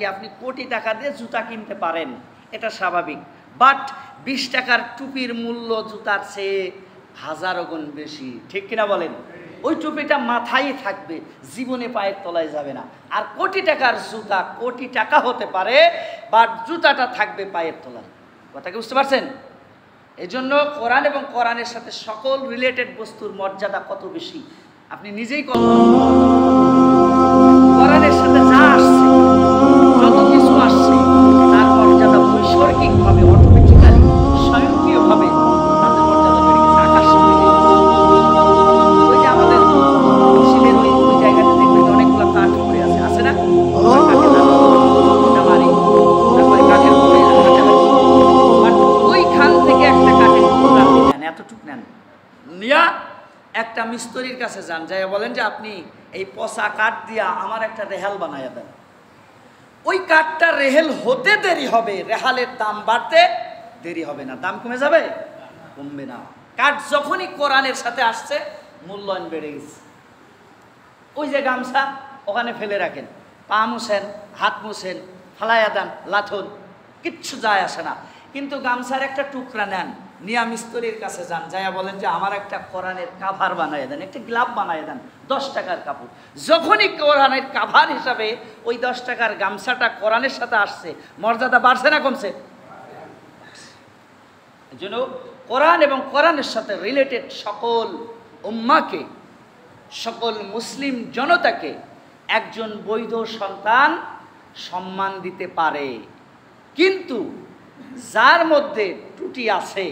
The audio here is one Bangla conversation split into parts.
আপনি কোটি টাকা দিয়ে জুতা কিনতে পারেন, এটা স্বাভাবিক। বাট 20 টাকার টুপির মূল্য জুতার চেয়ে হাজারো গুণ বেশি, ঠিক কিনা বলেন? ওই টুপিটা মাথায় থাকবে, জীবনে পায়ের তলায় যাবে না। আর কোটি টাকার জুতা কোটি টাকা হতে পারে, বাট জুতাটা থাকবে পায়ের তলায়। কথা কি বুঝতে পারছেন? এই জন্য কোরআন এবং কোরআনের সাথে সকল রিলেটেড বস্তুর মর্যাদা কত বেশি আপনি নিজেই কোরআনের সাথে যা আসছে, যত কিছু আসছে, তার মর্যাদা বৈষয়িকভাবে অটোমেটিক্যালি স্বয়ংক্রিয়ভাবে তাদের মর্যাদা বেড়ে গেছে, আকাশ ছুঁয়ে গেছে। ওই যে আমাদের শিলের ওই জায়গাতে দেখবেন অনেকগুলো কাঠ পড়ে আছে, আছে না? ওইখান থেকে একটা কাঠের টুকরা নেন, এতটুক নেন, নিয়া একটা মিস্ত্রির কাছে যান, যাই বলেন যে আপনি এই পচা কাঠ দিয়া আমার একটা রেহাল বানাইয়া দেন। ওই কাঠটা রেহেল হতে দেরি হবে, রেহালের দাম বাড়তে দেরি হবে না। দাম কমে যাবে? কমবে না। কাঠ যখনই কোরআনের সাথে আসছে মূল্যায়ন বেড়ে গেছে। ওই যে গামছা ওখানে ফেলে রাখেন, পা মুছেন, হাত মুছেন, ফালাইয়া দেন, লাথন, কিচ্ছু যায় আসে না। কিন্তু গামছার একটা টুকরা নেন, নিয়া মিস্ত্রির কাছে যান, যাইয়া বলেন যে আমার একটা কোরআনের কাভার বানাইয়া দেন, একটা গ্লাভ বানাইয়া দেন, 10 টাকার কাপড়। যখনই কোরআনের কাভার হিসাবে ওই 10 টাকার গামছাটা কোরআনের সাথে আসছে, মর্যাদা বাড়ছে না কমছে? এই জন্য কোরআন এবং কোরআনের সাথে রিলেটেড সকল উম্মাকে, সকল মুসলিম জনতাকে একজন বৈধ সন্তান সম্মান দিতে পারে। কিন্তু যার মধ্যে ত্রুটি আছে,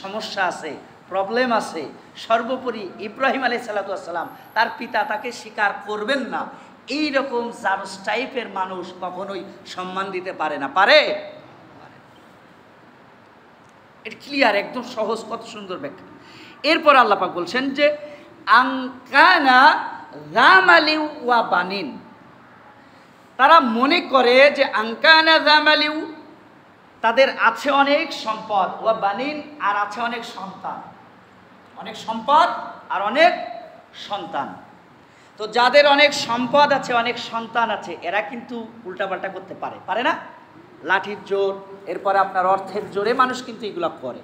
সমস্যা আছে, প্রবলেম আছে, সর্বোপরি ইব্রাহিম আলাইহিস সালাম তার পিতা তাকে স্বীকার করবেন না, এই রকম জারস টাইপের মানুষ কখনোই সম্মান দিতে পারে না। পারে? এটা ক্লিয়ার, একদম সহজ, কত সুন্দর ব্যাখ্যা। এরপর আল্লাহ পাক বলছেন যে আনকানা রামালিউ ওয়া বানিন, তারা মনে করে যে আনকানা রামালিউ, তাদের আছে অনেক সম্পদ, ওয়া বানিন, আর আছে অনেক সন্তান। অনেক সম্পদ আর অনেক সন্তান। তো যাদের অনেক সম্পদ আছে, অনেক সন্তান আছে, এরা কিন্তু উল্টাপাল্টা করতে পারে, পারে না? লাঠির জোর, এরপরে আপনার অর্থের জোরে মানুষ কিন্তু এগুলো করে।